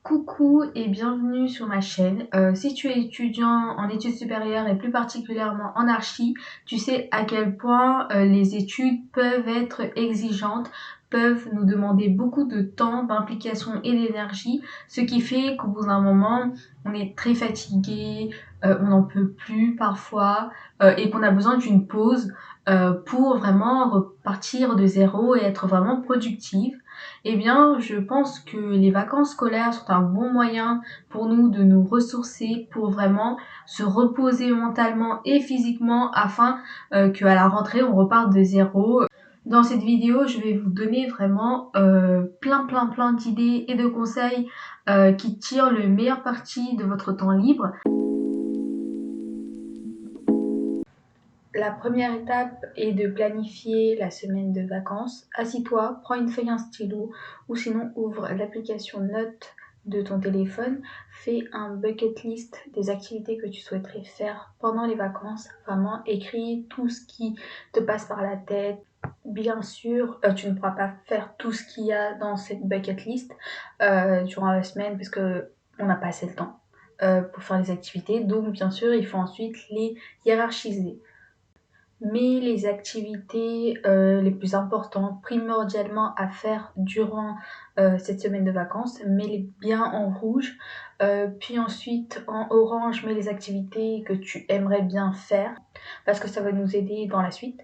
Coucou et bienvenue sur ma chaîne. Si tu es étudiant en études supérieures et plus particulièrement en archi, tu sais à quel point les études peuvent être exigeantes, peuvent nous demander beaucoup de temps, d'implication et d'énergie, ce qui fait qu'au bout d'un moment, on est très fatigué, on n'en peut plus parfois et qu'on a besoin d'une pause pour vraiment repartir de zéro et être vraiment productive. Eh bien, je pense que les vacances scolaires sont un bon moyen pour nous de nous ressourcer, pour vraiment se reposer mentalement et physiquement afin qu'à la rentrée, on reparte de zéro. Dans cette vidéo, je vais vous donner vraiment plein d'idées et de conseils qui tirent le meilleur parti de votre temps libre. La première étape est de planifier la semaine de vacances. Assis-toi, prends une feuille et un stylo ou sinon ouvre l'application Notes de ton téléphone. Fais un bucket list des activités que tu souhaiterais faire pendant les vacances. Vraiment, écris tout ce qui te passe par la tête. Bien sûr, tu ne pourras pas faire tout ce qu'il y a dans cette bucket list durant la semaine parce que on n'a pas assez de temps pour faire les activités. Donc, bien sûr, il faut ensuite les hiérarchiser. Mais les activités les plus importantes, primordialement à faire durant cette semaine de vacances, mets-les bien en rouge. Puis ensuite, en orange, mets les activités que tu aimerais bien faire, parce que ça va nous aider dans la suite.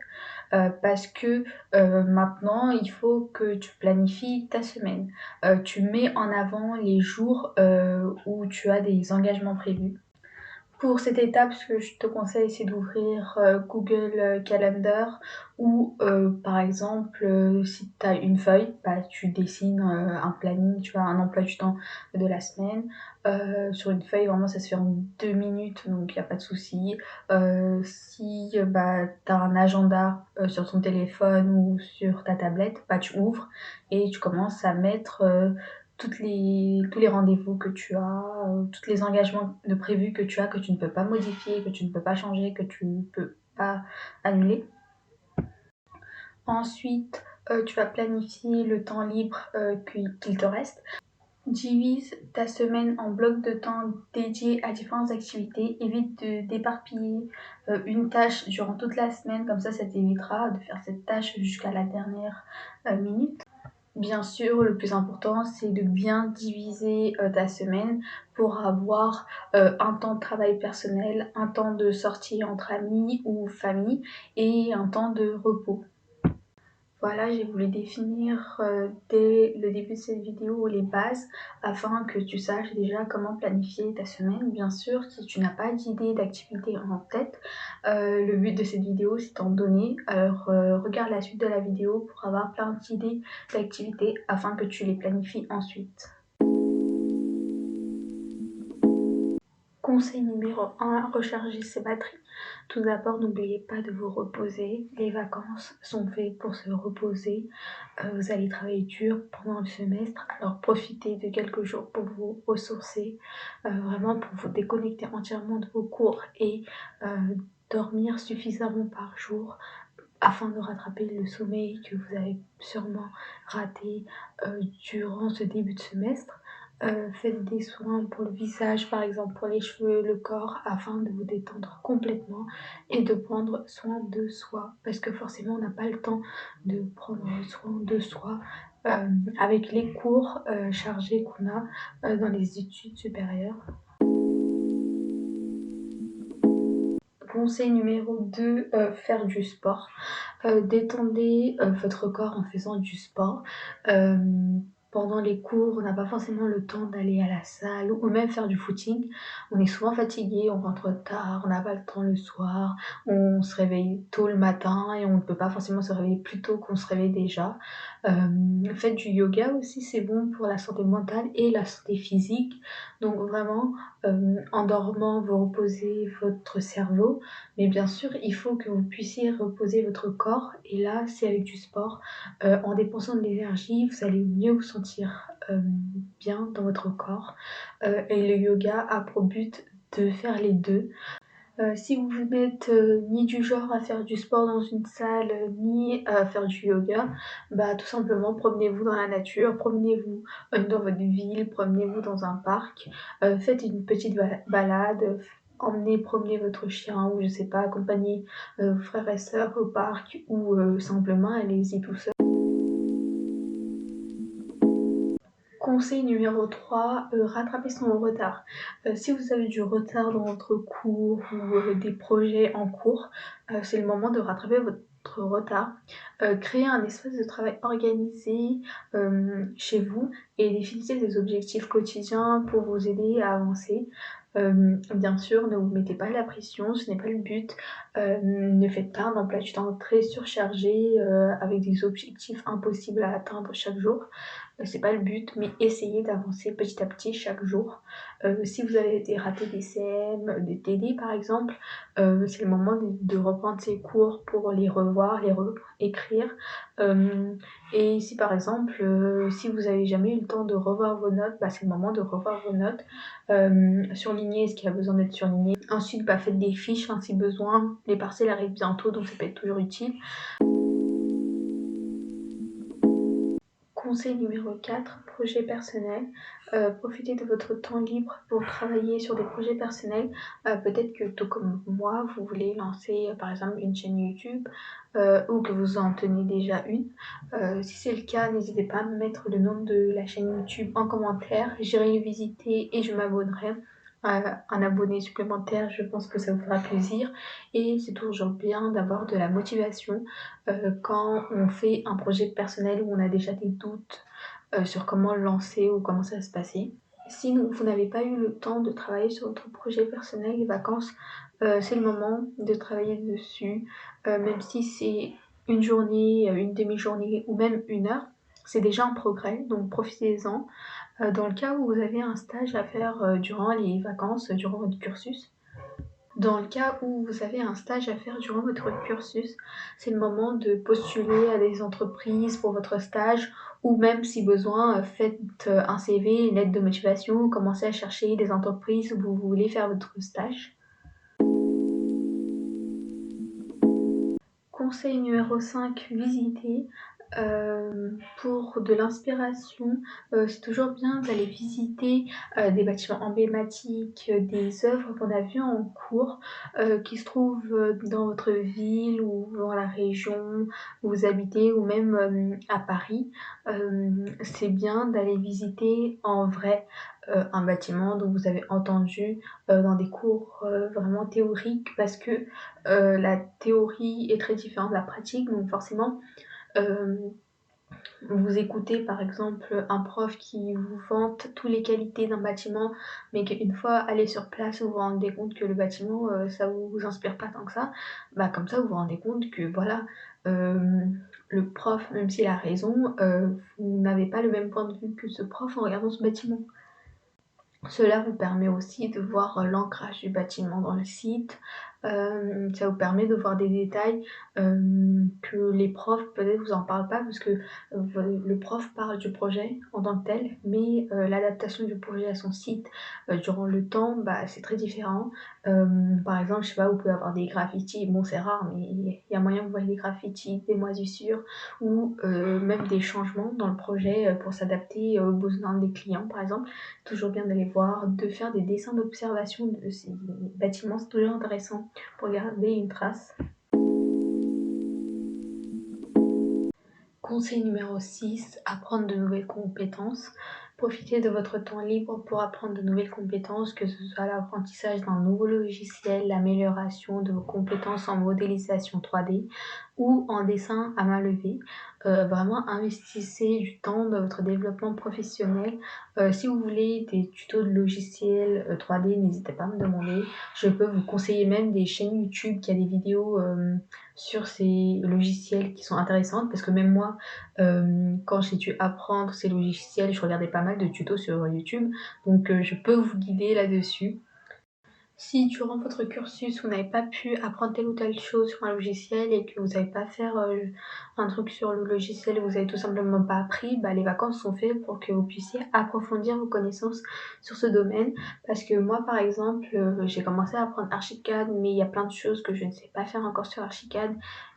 Parce que maintenant, il faut que tu planifies ta semaine. Tu mets en avant les jours où tu as des engagements prévus. Pour cette étape, ce que je te conseille, c'est d'ouvrir Google Calendar ou par exemple, si tu as une feuille, tu dessines un planning, tu as un emploi du temps de la semaine. Sur une feuille, vraiment, ça se fait en 2 minutes, donc il n'y a pas de souci. Si tu as un agenda sur ton téléphone ou sur ta tablette, tu ouvres et tu commences à mettre tous les rendez-vous que tu as, tous les engagements de prévus que tu as, que tu ne peux pas modifier, que tu ne peux pas changer, que tu ne peux pas annuler. Ensuite, tu vas planifier le temps libre qu'il te reste. Divise ta semaine en blocs de temps dédiés à différentes activités. Évite de d'éparpiller une tâche durant toute la semaine, comme ça t'évitera de faire cette tâche jusqu'à la dernière minute. Bien sûr, le plus important, c'est de bien diviser ta semaine pour avoir un temps de travail personnel, un temps de sortie entre amis ou famille et un temps de repos. Voilà, j'ai voulu définir dès le début de cette vidéo les bases afin que tu saches déjà comment planifier ta semaine. Bien sûr, si tu n'as pas d'idée d'activité en tête, le but de cette vidéo c'est d'en donner. Alors regarde la suite de la vidéo pour avoir plein d'idées d'activités afin que tu les planifies ensuite. Conseil numéro 1, recharger ses batteries. Tout d'abord, n'oubliez pas de vous reposer. Les vacances sont faites pour se reposer. Vous allez travailler dur pendant le semestre, alors profitez de quelques jours pour vous ressourcer, vraiment pour vous déconnecter entièrement de vos cours et dormir suffisamment par jour afin de rattraper le sommeil que vous avez sûrement raté durant ce début de semestre. Faites des soins pour le visage, par exemple pour les cheveux, le corps, afin de vous détendre complètement et de prendre soin de soi, parce que forcément on n'a pas le temps de prendre soin de soi avec les cours chargés qu'on a dans les études supérieures. Conseil numéro 2, faire du sport. Détendez votre corps en faisant du sport. Pendant les cours, on n'a pas forcément le temps d'aller à la salle ou même faire du footing. On est souvent fatigué, on rentre tard, on n'a pas le temps le soir, on se réveille tôt le matin et on ne peut pas forcément se réveiller plus tôt qu'on se réveille déjà. Faites du yoga aussi, c'est bon pour la santé mentale et la santé physique. Donc vraiment, en dormant, vous reposez votre cerveau. Mais bien sûr, il faut que vous puissiez reposer votre corps. Et là, c'est avec du sport. En dépensant de l'énergie, vous allez mieux vous sentir bien dans votre corps. Et le yoga a pour but de faire les deux. Si vous n'êtes, ni du genre à faire du sport dans une salle, ni à faire du yoga, bah, tout simplement promenez-vous dans la nature, promenez-vous, dans votre ville, promenez-vous dans un parc, faites une petite balade, emmenez promener votre chien ou je sais pas, accompagnez, vos frères et sœurs au parc ou, simplement allez-y tout seul. Conseil numéro 3, rattraper son retard. Si vous avez du retard dans votre cours ou, des projets en cours, c'est le moment de rattraper votre retard. Créez un espace de travail organisé, chez vous et définissez des objectifs quotidiens pour vous aider à avancer. Bien sûr, ne vous mettez pas la pression, ce n'est pas le but. Ne faites pas un emploi du temps très surchargé, avec des objectifs impossibles à atteindre chaque jour. C'est pas le but, mais essayez d'avancer petit à petit chaque jour. Si vous avez des ratés des CM, des TD par exemple, c'est le moment de reprendre ces cours pour les revoir, les réécrire. Et si par exemple, si vous avez jamais eu le temps de revoir vos notes, bah, c'est le moment de revoir vos notes. Surligner ce qui a besoin d'être surligné. Ensuite, bah, faites des fiches, hein, si besoin. Les partiels arrivent bientôt, donc ça peut être toujours utile. Conseil numéro 4, projet personnel. Profitez de votre temps libre pour travailler sur des projets personnels. Peut-être que tout comme moi, vous voulez lancer par exemple une chaîne YouTube ou que vous en tenez déjà une. Si c'est le cas, n'hésitez pas à me mettre le nom de la chaîne YouTube en commentaire. J'irai visiter et je m'abonnerai. Un abonné supplémentaire, je pense que ça vous fera plaisir. Et c'est toujours bien d'avoir de la motivation quand on fait un projet personnel où on a déjà des doutes sur comment le lancer ou comment ça va se passer. Si vous n'avez pas eu le temps de travailler sur votre projet personnel, les vacances, c'est le moment de travailler dessus, même si c'est une journée, une demi-journée ou même une heure, c'est déjà un progrès, donc profitez-en. Dans le cas où vous avez un stage à faire durant les vacances, durant votre cursus, dans le cas où vous avez un stage à faire durant votre cursus, c'est le moment de postuler à des entreprises pour votre stage ou même si besoin, faites un CV, une lettre de motivation, commencez à chercher des entreprises où vous voulez faire votre stage. Conseil numéro 5, visiter. Pour de l'inspiration, c'est toujours bien d'aller visiter des bâtiments emblématiques, des œuvres qu'on a vues en cours, qui se trouvent dans votre ville ou dans la région où vous habitez ou même à Paris. C'est bien d'aller visiter en vrai un bâtiment dont vous avez entendu dans des cours vraiment théoriques parce que la théorie est très différente de la pratique, donc forcément, euh, vous écoutez par exemple un prof qui vous vante toutes les qualités d'un bâtiment, mais qu'une fois allé sur place, vous vous rendez compte que le bâtiment, ça vous inspire pas tant que ça, bah comme ça vous vous rendez compte que voilà, le prof, même s'il a raison, vous n'avez pas le même point de vue que ce prof en regardant ce bâtiment. Cela vous permet aussi de voir l'ancrage du bâtiment dans le site. Ça vous permet de voir des détails que les profs peut-être vous en parlent pas parce que le prof parle du projet en tant que tel, mais l'adaptation du projet à son site durant le temps, bah, c'est très différent. Par exemple, je sais pas, vous pouvez avoir des graffitis, bon c'est rare, mais il y a moyen que vous voyez des graffitis, des moisissures ou même des changements dans le projet pour s'adapter aux besoins des clients par exemple. Toujours bien d'aller voir, de faire des dessins d'observation de ces bâtiments, c'est toujours intéressant pour garder une trace. Conseil numéro 6, apprendre de nouvelles compétences. Profitez de votre temps libre pour apprendre de nouvelles compétences, que ce soit l'apprentissage d'un nouveau logiciel, l'amélioration de vos compétences en modélisation 3D ou en dessin à main levée. Vraiment, investissez du temps dans votre développement professionnel. Si vous voulez des tutos de logiciels 3D, n'hésitez pas à me demander. Je peux vous conseiller même des chaînes YouTube qui a des vidéos sur ces logiciels qui sont intéressantes parce que même moi, quand j'ai dû apprendre ces logiciels, je regardais pas mal de tutos sur YouTube, donc je peux vous guider là-dessus. Si durant votre cursus, vous n'avez pas pu apprendre telle ou telle chose sur un logiciel et que vous n'avez pas faire un truc sur le logiciel et vous n'avez tout simplement pas appris, les vacances sont faites pour que vous puissiez approfondir vos connaissances sur ce domaine. Parce que moi, par exemple, j'ai commencé à apprendre Archicad, mais il y a plein de choses que je ne sais pas faire encore sur Archicad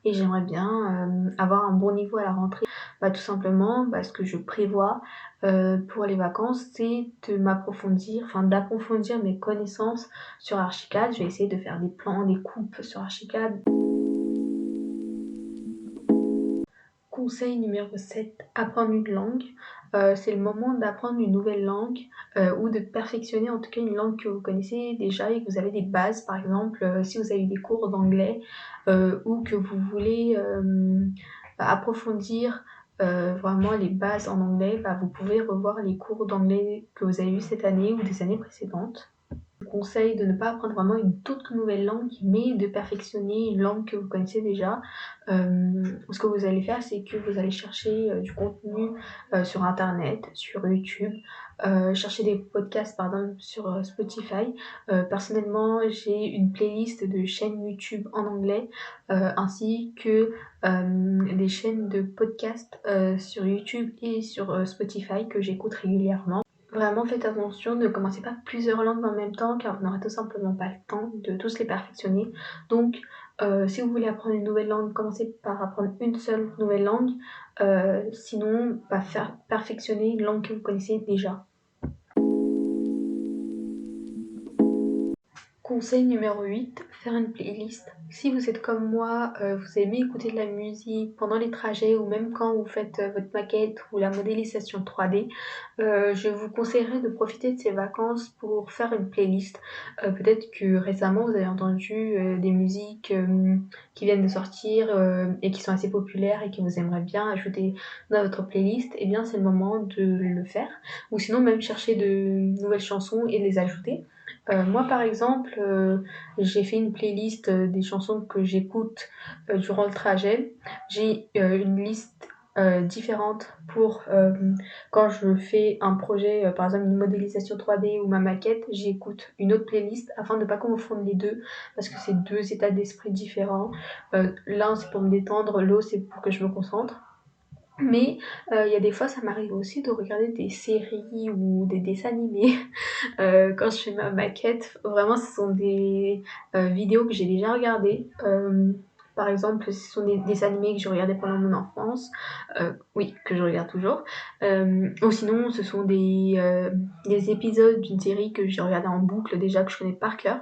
et j'aimerais bien avoir un bon niveau à la rentrée. Tout simplement parce que je prévois pour les vacances, c'est d'approfondir mes connaissances sur Archicad. Je vais essayer de faire des plans, des coupes sur Archicad. Conseil numéro 7, apprendre une langue. C'est le moment d'apprendre une nouvelle langue ou de perfectionner en tout cas une langue que vous connaissez déjà et que vous avez des bases. Par exemple, si vous avez des cours d'anglais ou que vous voulez approfondir vraiment les bases en anglais, vous pouvez revoir les cours d'anglais que vous avez eu cette année ou des années précédentes. Je vous conseille de ne pas apprendre vraiment une toute nouvelle langue, mais de perfectionner une langue que vous connaissez déjà. Ce que vous allez faire, c'est que vous allez chercher du contenu sur Internet, sur YouTube, chercher des podcasts par exemple sur Spotify. Personnellement, j'ai une playlist de chaînes YouTube en anglais, ainsi que des chaînes de podcasts sur YouTube et sur Spotify que j'écoute régulièrement. Vraiment faites attention, ne commencez pas plusieurs langues en même temps car vous n'aurez tout simplement pas le temps de tous les perfectionner. Donc si vous voulez apprendre une nouvelle langue, commencez par apprendre une seule nouvelle langue. Sinon, faire perfectionner une langue que vous connaissez déjà. Conseil numéro 8, faire une playlist. Si vous êtes comme moi, vous aimez écouter de la musique pendant les trajets ou même quand vous faites votre maquette ou la modélisation 3D, je vous conseillerais de profiter de ces vacances pour faire une playlist. Peut-être que récemment vous avez entendu des musiques qui viennent de sortir et qui sont assez populaires et que vous aimeriez bien ajouter dans votre playlist, et bien c'est le moment de le faire. Ou sinon même chercher de nouvelles chansons et les ajouter. Moi par exemple, j'ai fait une playlist des chansons que j'écoute durant le trajet. J'ai une liste différente pour quand je fais un projet, par exemple une modélisation 3D ou ma maquette, j'écoute une autre playlist afin de ne pas confondre les deux parce que c'est deux états d'esprit différents. L'un c'est pour me détendre, l'autre c'est pour que je me concentre. Mais il y a des fois ça m'arrive aussi de regarder des séries ou des dessins animés quand je fais ma maquette. Vraiment ce sont des vidéos que j'ai déjà regardées. Par exemple, ce sont des animés que je regardais pendant mon enfance, oui, que je regarde toujours. Ou sinon, ce sont des épisodes d'une série que j'ai regardé en boucle déjà, que je connais par cœur,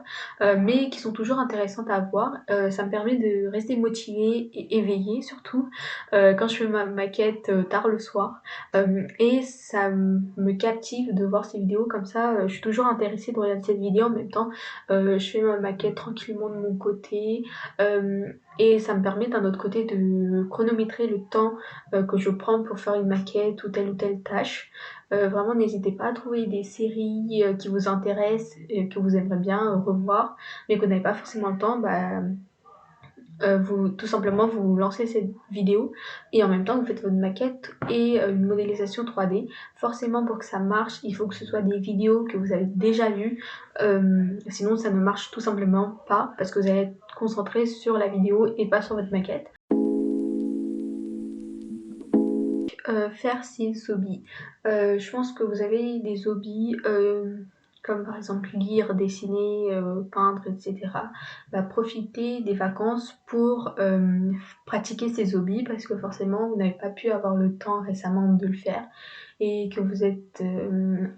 mais qui sont toujours intéressantes à voir. Ça me permet de rester motivée et éveillée, surtout quand je fais ma maquette tard le soir. Et ça me captive de voir ces vidéos comme ça. Je suis toujours intéressée de regarder cette vidéo en même temps. Je fais ma maquette tranquillement de mon côté. Et ça me permet d'un autre côté de chronométrer le temps que je prends pour faire une maquette ou telle tâche. Vraiment, n'hésitez pas à trouver des séries qui vous intéressent, et que vous aimeriez bien revoir, mais que vous n'avez pas forcément le temps. Vous tout simplement vous lancez cette vidéo et en même temps vous faites votre maquette et une modélisation 3D. Forcément pour que ça marche, il faut que ce soit des vidéos que vous avez déjà vues, sinon ça ne marche tout simplement pas parce que vous allez être concentré sur la vidéo et pas sur votre maquette. Faire ses hobbies. Je pense que vous avez des hobbies comme par exemple lire, dessiner, peindre, etc. Profitez des vacances pour pratiquer ces hobbies parce que forcément vous n'avez pas pu avoir le temps récemment de le faire et que vous êtes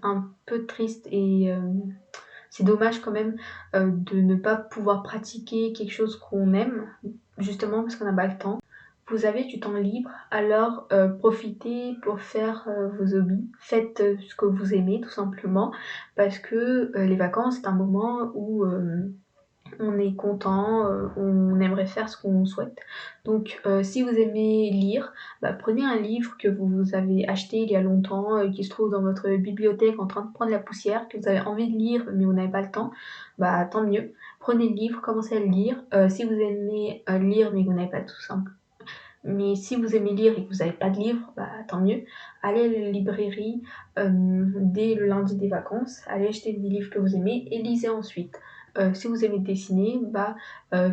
un peu triste et c'est dommage quand même de ne pas pouvoir pratiquer quelque chose qu'on aime justement parce qu'on n'a pas le temps. Vous avez du temps libre, alors profitez pour faire vos hobbies. Faites ce que vous aimez tout simplement parce que les vacances c'est un moment où on est content, on aimerait faire ce qu'on souhaite. Donc si vous aimez lire, prenez un livre que vous avez acheté il y a longtemps, qui se trouve dans votre bibliothèque en train de prendre la poussière, que vous avez envie de lire mais vous n'avez pas le temps, tant mieux. Prenez le livre, commencez à le lire. Si vous aimez lire mais que vous n'avez pas tout simple. Mais si vous aimez lire et que vous n'avez pas de livre, tant mieux. Allez à la librairie dès le lundi des vacances, allez acheter des livres que vous aimez et lisez ensuite. Si vous aimez dessiner,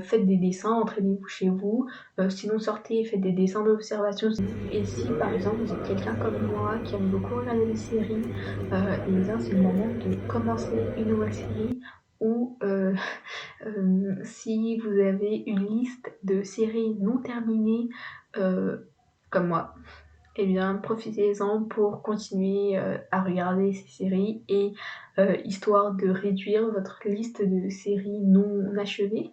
faites des dessins, entraînez-vous chez vous, sinon sortez et faites des dessins d'observation. Et si par exemple vous êtes quelqu'un comme moi qui aime beaucoup regarder des séries, et bien c'est le moment de commencer une nouvelle série ou si vous avez une liste de séries non terminées, comme moi, eh bien profitez-en pour continuer, à regarder ces séries et histoire de réduire votre liste de séries non achevées.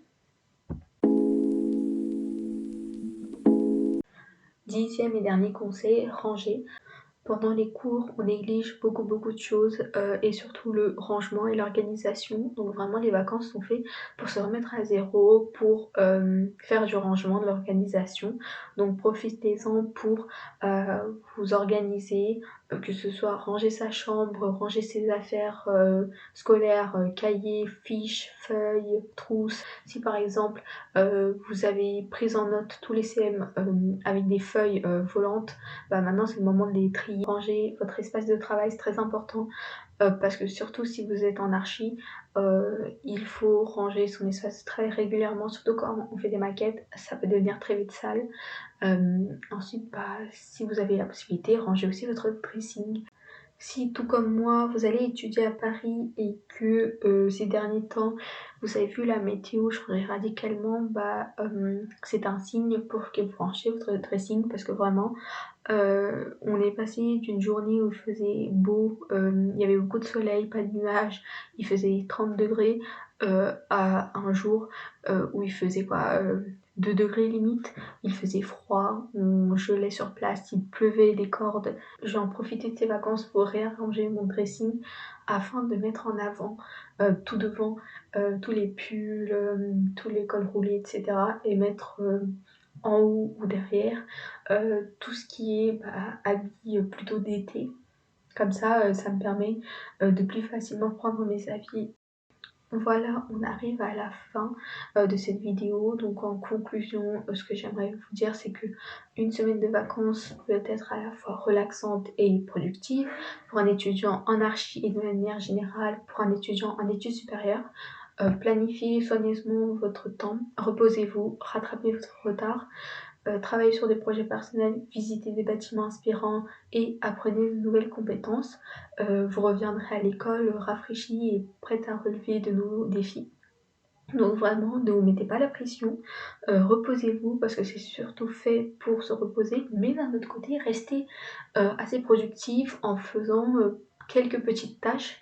10e et dernier conseil, ranger. Pendant les cours, on néglige beaucoup de choses, et surtout le rangement et l'organisation. Donc vraiment les vacances sont faites pour se remettre à zéro, pour faire du rangement, de l'organisation. Donc profitez-en pour vous organiser, que ce soit ranger sa chambre, ranger ses affaires scolaires, cahiers, fiches, feuilles, trousses. Si par exemple vous avez pris en note tous les CM avec des feuilles volantes, maintenant c'est le moment de les trier. Ranger votre espace de travail, c'est très important, parce que surtout si vous êtes en archi, il faut ranger son espace très régulièrement, surtout quand on fait des maquettes, ça peut devenir très vite sale. Ensuite, si vous avez la possibilité, rangez aussi votre dressing. Si tout comme moi, vous allez étudier à Paris et que ces derniers temps, vous avez vu la météo changer radicalement, c'est un signe pour que vous ranger votre dressing, parce que vraiment, on est passé d'une journée où il faisait beau, il y avait beaucoup de soleil, pas de nuages, il faisait 30 degrés, à un jour où il faisait 2 degrés limite, il faisait froid, on gelait sur place, il pleuvait des cordes. J'ai en profité de ces vacances pour réarranger mon dressing afin de mettre en avant tout devant, tous les pulls, tous les cols roulés, etc. et mettre en haut ou derrière tout ce qui est habits plutôt d'été. Comme ça me permet de plus facilement prendre mes habits. Voilà, on arrive à la fin de cette vidéo. Donc en conclusion, ce que j'aimerais vous dire, c'est que une semaine de vacances peut être à la fois relaxante et productive pour un étudiant en archi et de manière générale pour un étudiant en études supérieures. Planifiez soigneusement votre temps, reposez-vous, rattrapez votre retard. Travaillez sur des projets personnels, visitez des bâtiments inspirants et apprenez de nouvelles compétences. Vous reviendrez à l'école rafraîchi et prête à relever de nouveaux défis. Donc vraiment, ne vous mettez pas la pression, reposez-vous parce que c'est surtout fait pour se reposer, mais d'un autre côté, restez assez productif en faisant quelques petites tâches